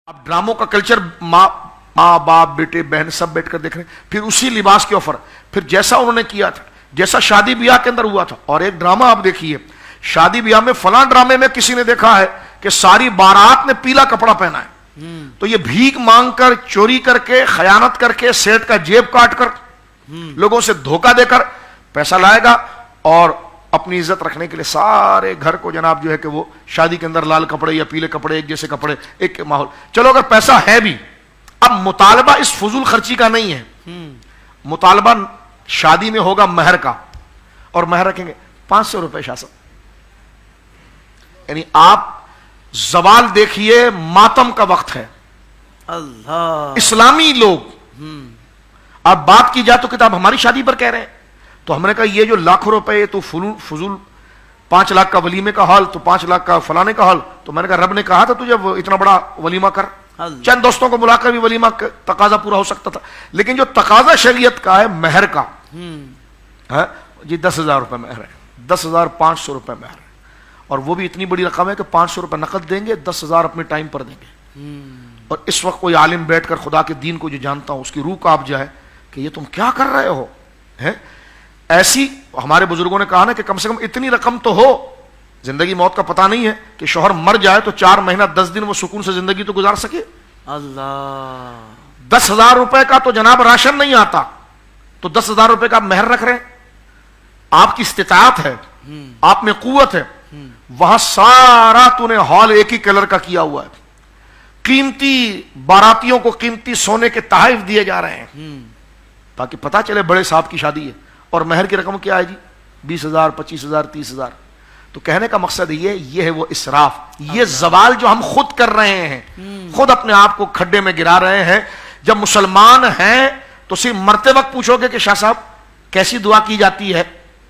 अब ड्रामों का कल्चर माँ बाप बेटे बहन सब बैठकर देख रहे हैं, फिर उसी लिबास के ऑफर, फिर जैसा उन्होंने किया था, जैसा शादी ब्याह के अंदर हुआ था। और एक ड्रामा आप देखिए, शादी ब्याह में फलां ड्रामे में किसी ने देखा है कि सारी बारात ने पीला कपड़ा पहना है, तो ये भीख मांगकर, चोरी करके, खयानत करके, सेठ का जेब काट कर, लोगों से धोखा देकर पैसा लाएगा और अपनी इज्जत रखने के लिए सारे घर को जनाब जो है कि वो शादी के अंदर लाल कपड़े या पीले कपड़े, एक जैसे कपड़े, एक माहौल। चलो अगर पैसा है भी, अब मुतालबा इस फजूल खर्ची का नहीं है, मुतालबा शादी में होगा महर का, और महर रखेंगे 500 रुपए शासन। यानी आप जवाल देखिए, मातम का वक्त है। अल्लाह, इस्लामी लोग, अब बात की जाए तो किताब हमारी शादी पर कह रहे हैं, तो हमने कहा ये जो लाखों रुपए तो फजूल 5 लाख का वलीमे का हाल, तो 5 लाख का फलाने का हाल, तो मैंने कहा रब ने कहा था तुझे इतना बड़ा वलीमा कर, चंद दोस्तों को बुलाकर भी वलीमा तकाजा पूरा हो सकता था। लेकिन जो तकाजा शरीयत का है महर का है जी, 10,000 रुपए महर है, 10,500 रुपए महर है, और वो भी इतनी बड़ी रकम है कि 500 रुपए नकद देंगे, 10,000 अपने टाइम पर देंगे। और इस वक्त कोई आलिम बैठकर खुदा के दीन को जो जानता हो उसकी रूह कांप जाए कि ये तुम क्या कर रहे हो, हैं? ऐसी हमारे बुजुर्गों ने कहा ना कि कम से कम इतनी रकम तो हो, जिंदगी मौत का पता नहीं है, कि शौहर मर जाए तो 4 महीना 10 दिन वो सुकून से जिंदगी तो गुजार सके। अल्लाह, 10,000 रुपए का तो जनाब राशन नहीं आता, तो 10,000 रुपए का मेहर रख रहे हैं। आपकी इस्तिताअत है, आप में कुव्वत है, वहां सारा तूने हॉल एक ही कलर का किया हुआ है, कीमती बारातियों को कीमती सोने के तोहफे दिए जा रहे हैं ताकि पता चले बड़े साहब की शादी है। और महर की रकम क्या है जी? 20,000, 25,000, 30,000। तो कहने का मकसद ये है वो इसराफ, ये जवाल जो हम खुद कर रहे हैं, खुद अपने आप को खड्डे में गिरा रहे हैं। जब मुसलमान हैं तो सिर्फ मरते वक्त पूछोगे कि शाह साहब कैसी दुआ की जाती है,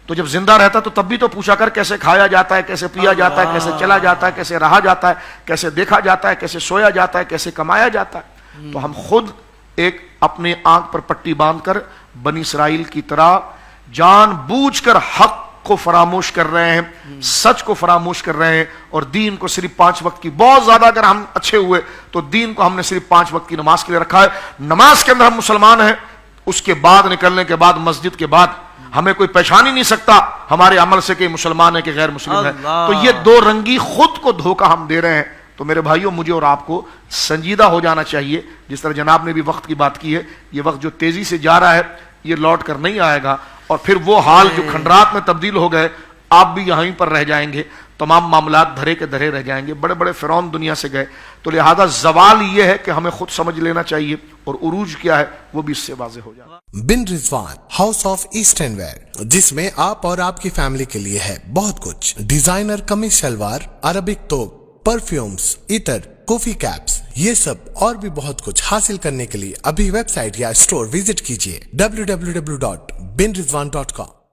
तो जब जिंदा रहता तो तब भी तो पूछा कर कैसे खाया जाता है, कैसे पिया जाता है, कैसे चला जाता है, कैसे रहा जाता है, कैसे देखा जाता है, कैसे सोया जाता है, कैसे कमाया जाता है। तो हम खुद एक अपने आंख पर पट्टी बांधकर बनी इसराइल की तरह जानबूझकर हक को फरामोश कर रहे हैं, सच को फरामोश कर रहे हैं, और दीन को सिर्फ 5 वक्त की, बहुत ज्यादा अगर हम अच्छे हुए तो दीन को हमने सिर्फ 5 वक्त की नमाज के लिए रखा है। नमाज के अंदर हम मुसलमान हैं, उसके बाद निकलने के बाद मस्जिद के बाद हमें कोई पहचान ही नहीं सकता हमारे अमल से कि मुसलमान है कि गैर मुस्लिम है। तो ये दो रंगी खुद को धोखा हम दे रहे हैं। तो मेरे भाइयों, मुझे और आपको संजीदा हो जाना चाहिए। जिस तरह जनाब ने भी वक्त की बात की है, ये वक्त जो तेजी से जा रहा है ये लौट कर नहीं आएगा, और फिर वो हाल जो खंडरात में तब्दील हो गए, आप भी यहीं पर रह जाएंगे, तमाम मामलात धरे के धरे रह जाएंगे। बड़े बड़े फिरौन दुनिया से गए, तो लिहाजा जवाल ये है कि हमें खुद समझ लेना चाहिए, और उरूज क्या है वो भी इससे वाज़ेह हो जाए। Bin Rizwan house of eastern wear, जिसमें आप और आपकी फैमिली के लिए है बहुत कुछ। डिजाइनर कमीज शलवार, अरबिक तोप, परफ्यूम्स, इतर, कॉफी कैप्स, ये सब और भी बहुत कुछ हासिल करने के लिए अभी वेबसाइट या स्टोर विजिट कीजिए www.binrizwan.com।